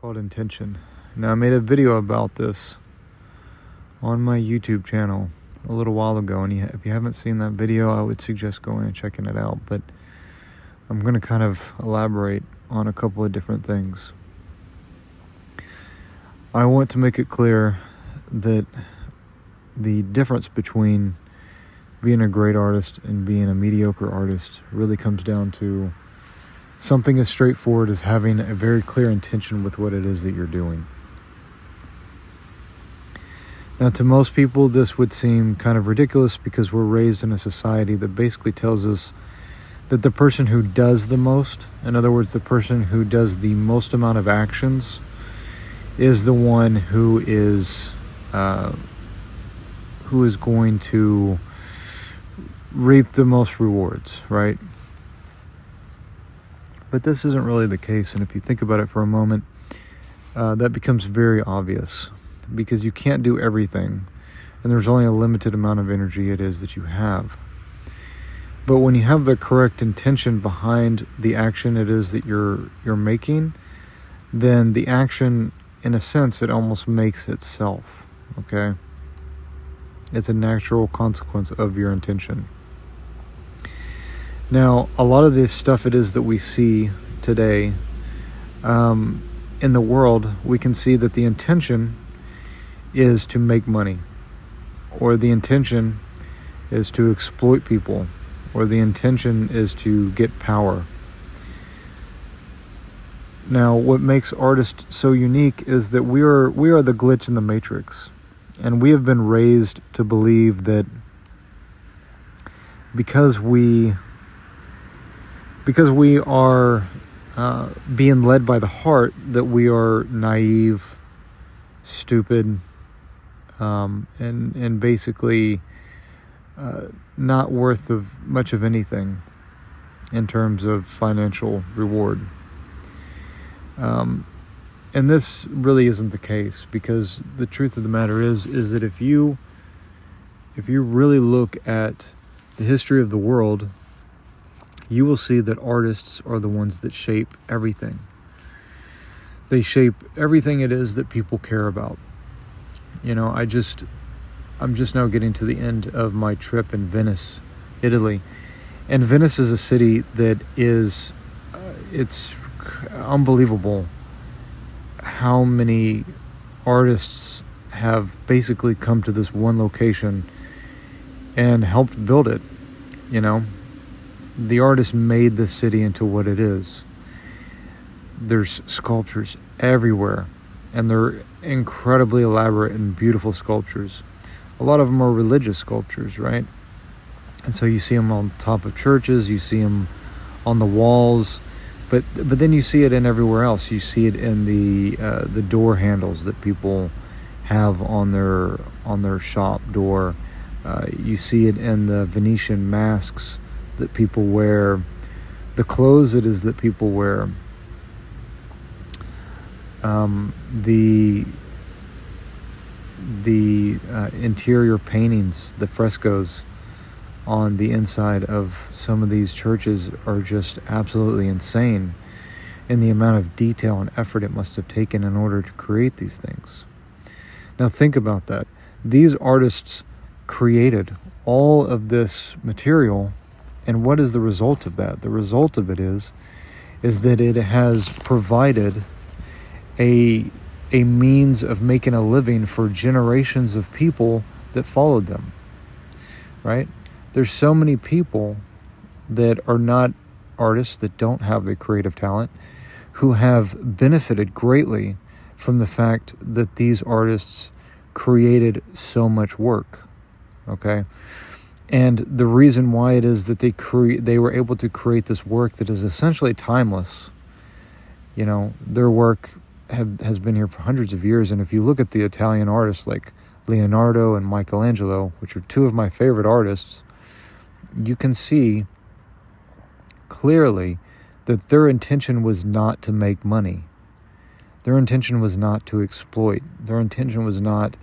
called intention. Now, I made a video about this on my YouTube channel a little while ago, and if you haven't seen that video, I would suggest going and checking it out. But I'm going to kind of elaborate on a couple of different things. I want to make it clear that the difference between being a great artist and being a mediocre artist really comes down to something as straightforward as having a very clear intention with what it is that you're doing. Now, to most people, this would seem kind of ridiculous because we're raised in a society that basically tells us that the person who does the most, in other words, the person who does the most amount of actions, is the one who is going to reap the most rewards, right? But this isn't really the case, and if you think about it for a moment, that becomes very obvious, because you can't do everything, and there's only a limited amount of energy it is that you have. But when you have the correct intention behind the action it is that you're making, then the action, in a sense, it almost makes itself, okay? It's a natural consequence of your intention. Now, a lot of this stuff it is that we see today in the world, we can see that the intention is to make money, or the intention is to exploit people, or the intention is to get power. Now, what makes artists so unique is that we are the glitch in the matrix, and we have been raised to believe that because we are being led by the heart, that we are naive, stupid, and basically not worth of much of anything in terms of financial reward. And this really isn't the case, because the truth of the matter is that if you really look at the history of the world, you will see that artists are the ones that shape everything. They shape everything it is that people care about. You know, I'm just now getting to the end of my trip in Venice, Italy. And Venice is a city that is, it's unbelievable how many artists have basically come to this one location and helped build it, you know. The artist made this city into what it is. There's sculptures everywhere, and they're incredibly elaborate and beautiful sculptures. A lot of them are religious sculptures, right? And so you see them on top of churches, you see them on the walls, but then you see it in everywhere else. You see it in the door handles that people have on their shop door. You see it in the Venetian masks that people wear, the clothes it is that people wear, the interior paintings, the frescoes on the inside of some of these churches are just absolutely insane in the amount of detail and effort it must have taken in order to create these things. Now think about that. These artists created all of this material, and what is the result of that? The result of it is that it has provided a means of making a living for generations of people that followed them, right? There's so many people that are not artists, that don't have the creative talent, who have benefited greatly from the fact that these artists created so much work, okay? And the reason why it is that they were able to create this work that is essentially timeless. You know, their work has been here for hundreds of years. And if you look at the Italian artists like Leonardo and Michelangelo, which are two of my favorite artists, you can see clearly that their intention was not to make money. Their intention was not to exploit. Their intention was not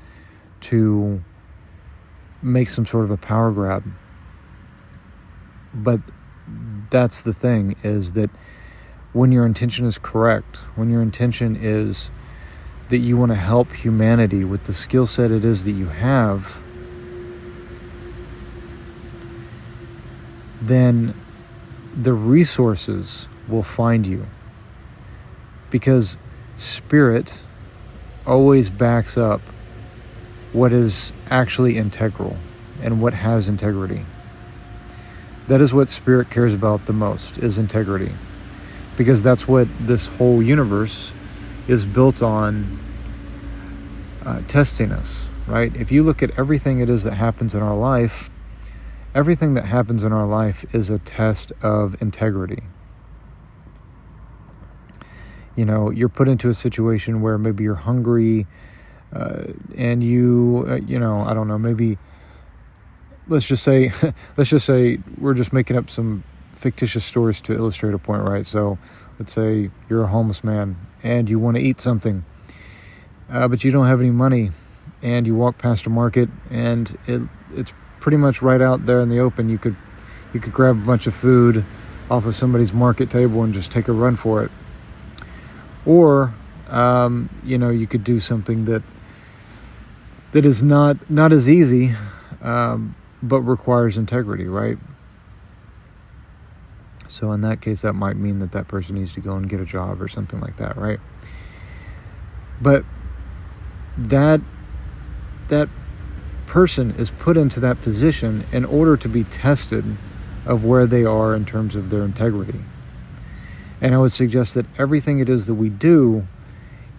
to make some sort of a power grab. But that's the thing, is that when your intention is correct, when your intention is that you want to help humanity with the skill set it is that you have, then the resources will find you. Because spirit always backs up what is actually integral and what has integrity. That is what spirit cares about the most, is integrity. Because that's what this whole universe is built on, testing us, right? If you look at everything it is that happens in our life, everything that happens in our life is a test of integrity. You know, you're put into a situation where maybe you're hungry, and you know, I don't know, maybe, let's just say we're just making up some fictitious stories to illustrate a point, right? So let's say you're a homeless man and you want to eat something, but you don't have any money, and you walk past a market, and it's pretty much right out there in the open. You could grab a bunch of food off of somebody's market table and just take a run for it. Or, you know, you could do something that is not as easy, but requires integrity, right? So in that case, that might mean that person needs to go and get a job or something like that, right? But that person is put into that position in order to be tested of where they are in terms of their integrity. And I would suggest that everything it is that we do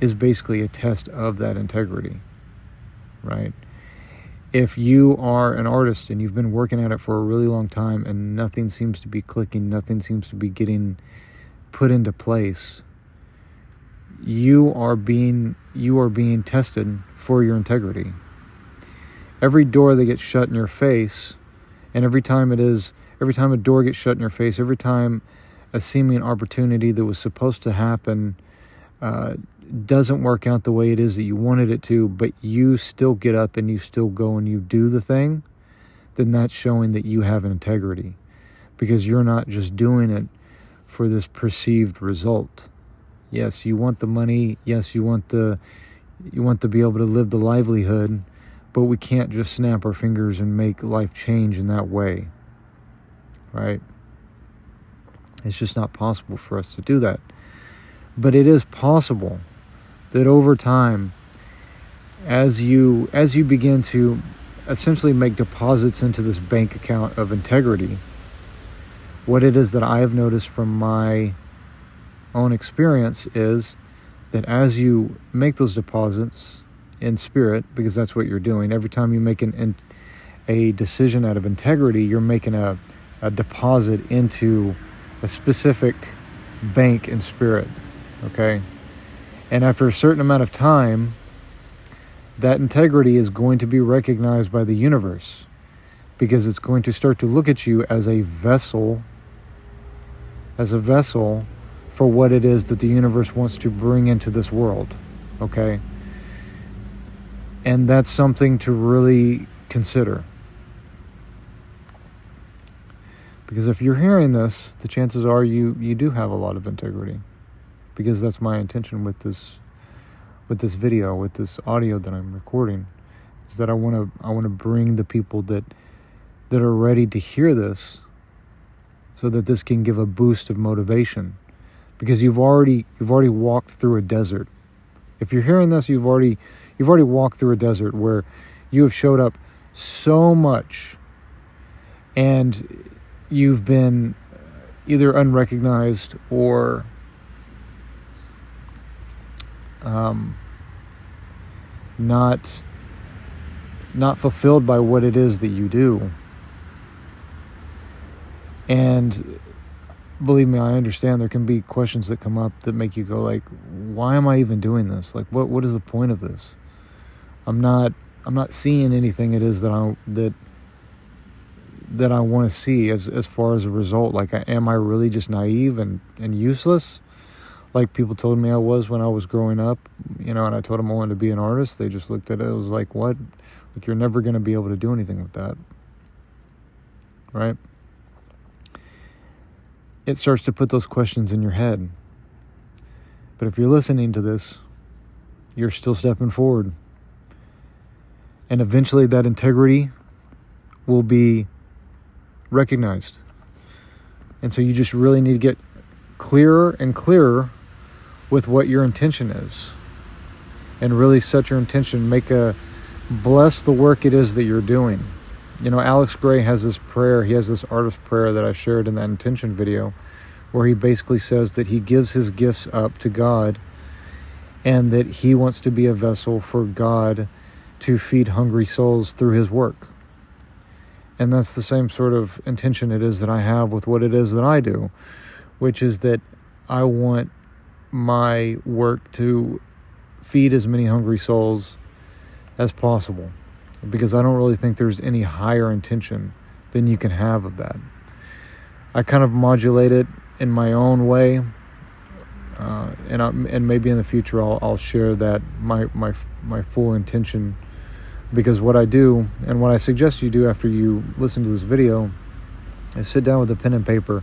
is basically a test of that integrity, right? If you are an artist and you've been working at it for a really long time and nothing seems to be clicking, nothing seems to be getting put into place, you are being tested for your integrity. Every door that gets shut in your face, and every time a door gets shut in your face, every time a seeming opportunity that was supposed to happen doesn't work out the way it is that you wanted it to, but you still get up and you still go and you do the thing, then that's showing that you have an integrity, because you're not just doing it for this perceived result. Yes, you want the money. Yes, you want to be able to live the livelihood, but we can't just snap our fingers and make life change in that way, right? It's just not possible for us to do that. But it is possible that over time, as you begin to essentially make deposits into this bank account of integrity, what it is that I have noticed from my own experience is that as you make those deposits in spirit, because that's what you're doing, every time you make a decision out of integrity, you're making a deposit into a specific bank in spirit, okay? And after a certain amount of time, that integrity is going to be recognized by the universe, because it's going to start to look at you as a vessel for what it is that the universe wants to bring into this world, okay? And that's something to really consider. Because if you're hearing this, the chances are you do have a lot of integrity. Because that's my intention with this video, with this audio that I'm recording, is that I want to bring the people that are ready to hear this, so that this can give a boost of motivation. Because you've already walked through a desert. If you're hearing this, you've already walked through a desert where you have showed up so much, and you've been either unrecognized or not fulfilled by what it is that you do. And believe me, I understand there can be questions that come up that make you go like, why am I even doing this? Like, what is the point of this? I'm not seeing anything it is that I want to see as far as a result. Like, am I really just naive and useless? Like people told me I was when I was growing up, and I told them I wanted to be an artist. They just looked at it. It was like, what? Like, you're never going to be able to do anything with that. Right? It starts to put those questions in your head. But if you're listening to this, you're still stepping forward. And eventually that integrity will be recognized. And so you just really need to get clearer and clearer with what your intention is. And really set your intention. Bless the work it is that you're doing. You know, Alex Gray has this prayer. He has this artist prayer that I shared in that intention video, where he basically says that he gives his gifts up to God and that he wants to be a vessel for God to feed hungry souls through his work. And that's the same sort of intention it is that I have with what it is that I do, which is that I want my work to feed as many hungry souls as possible, because I don't really think there's any higher intention than you can have of that. I kind of modulate it in my own way, and maybe in the future I'll share that my full intention, because what I do and what I suggest you do after you listen to this video is sit down with a pen and paper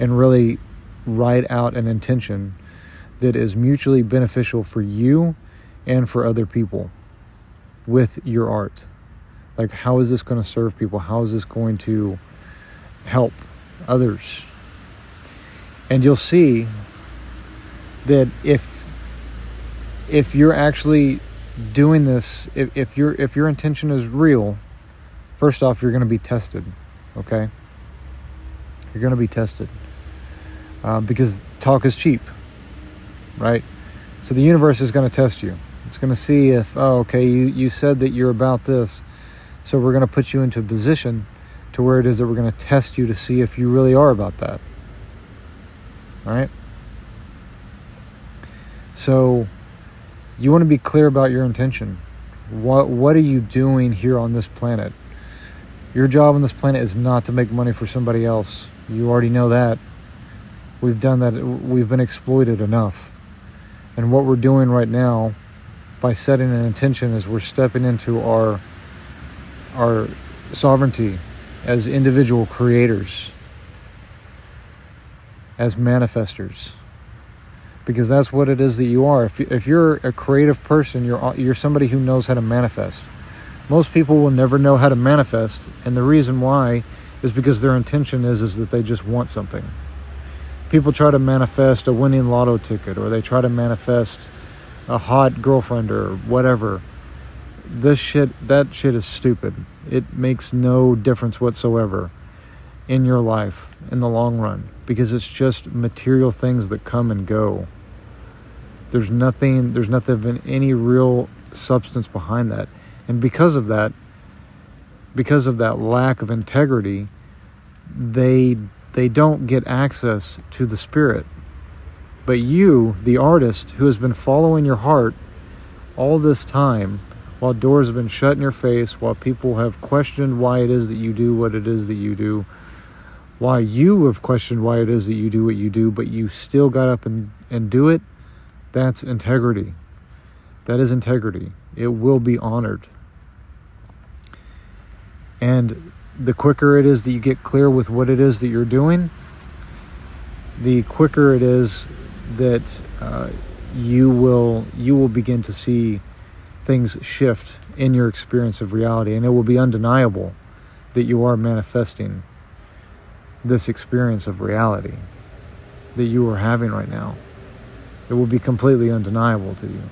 and really write out an intention that is mutually beneficial for you and for other people with your art. Like, how is this going to serve people? How is this going to help others? And you'll see that if you're actually doing this, if your intention is real, first off, you're going to be tested, okay? You're going to be tested because talk is cheap, right? So the universe is going to test you. It's going to see if, you said that you're about this, so we're going to put you into a position to where it is that we're going to test you to see if you really are about that. All right? So you want to be clear about your intention. What are you doing here on this planet? Your job on this planet is not to make money for somebody else. You already know that. We've done that. We've been exploited enough. And what we're doing right now by setting an intention is we're stepping into our sovereignty as individual creators, as manifestors, because that's what it is that you are. If you're a creative person, you're somebody who knows how to manifest. Most people will never know how to manifest, and the reason why is because their intention is that they just want something. People try to manifest a winning lotto ticket, or they try to manifest a hot girlfriend or whatever. That shit is stupid. It makes no difference whatsoever in your life in the long run, because it's just material things that come and go. There's nothing of any real substance behind that. And because of that lack of integrity, they don't get access to the spirit. But you, the artist who has been following your heart all this time, while doors have been shut in your face, while people have questioned why it is that you do what it is that you do, why you have questioned why it is that you do what you do, but you still got up and do it, that's integrity. That is integrity. It will be honored. And the quicker it is that you get clear with what it is that you're doing, the quicker it is that you will begin to see things shift in your experience of reality, and it will be undeniable that you are manifesting this experience of reality that you are having right now. It will be completely undeniable to you.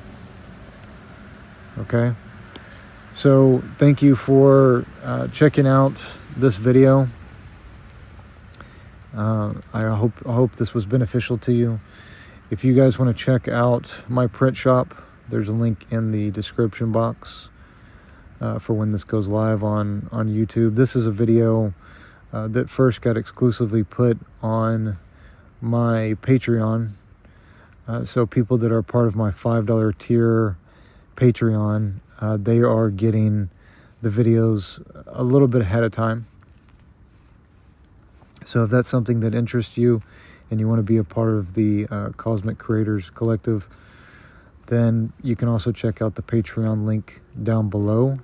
Okay? So thank you for checking out this video. I hope this was beneficial to you. If you guys want to check out my print shop, there's a link in the description box for when this goes live on YouTube. This is a video that first got exclusively put on my Patreon. So people that are part of my $5 tier Patreon, they are getting the videos a little bit ahead of time. So if that's something that interests you and you want to be a part of the Cosmic Creators Collective, then you can also check out the Patreon link down below.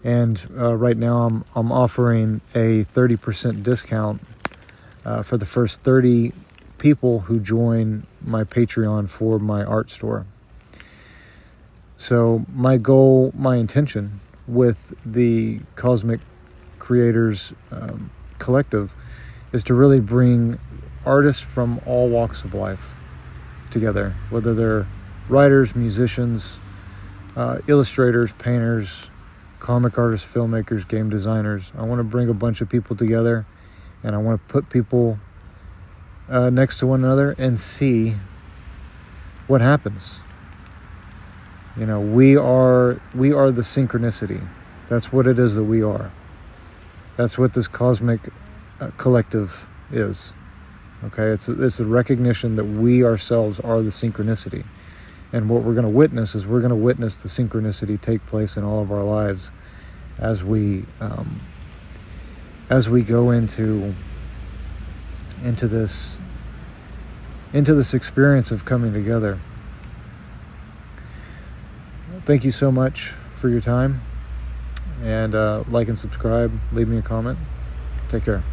And right now I'm offering a 30% discount for the first 30 people who join my Patreon for my art store. So my goal, my intention with the Cosmic Creators Collective is to really bring artists from all walks of life together, whether they're writers, musicians, illustrators, painters, comic artists, filmmakers, game designers. I want to bring a bunch of people together, and I want to put people next to one another and see what happens. You know, we are the synchronicity. That's what it is that we are. That's what this cosmic collective is. Okay, it's a recognition that we ourselves are the synchronicity. And what we're going to witness is we're going to witness the synchronicity take place in all of our lives as we go into this experience of coming together. Thank you so much for your time, and like and subscribe, leave me a comment. Take care.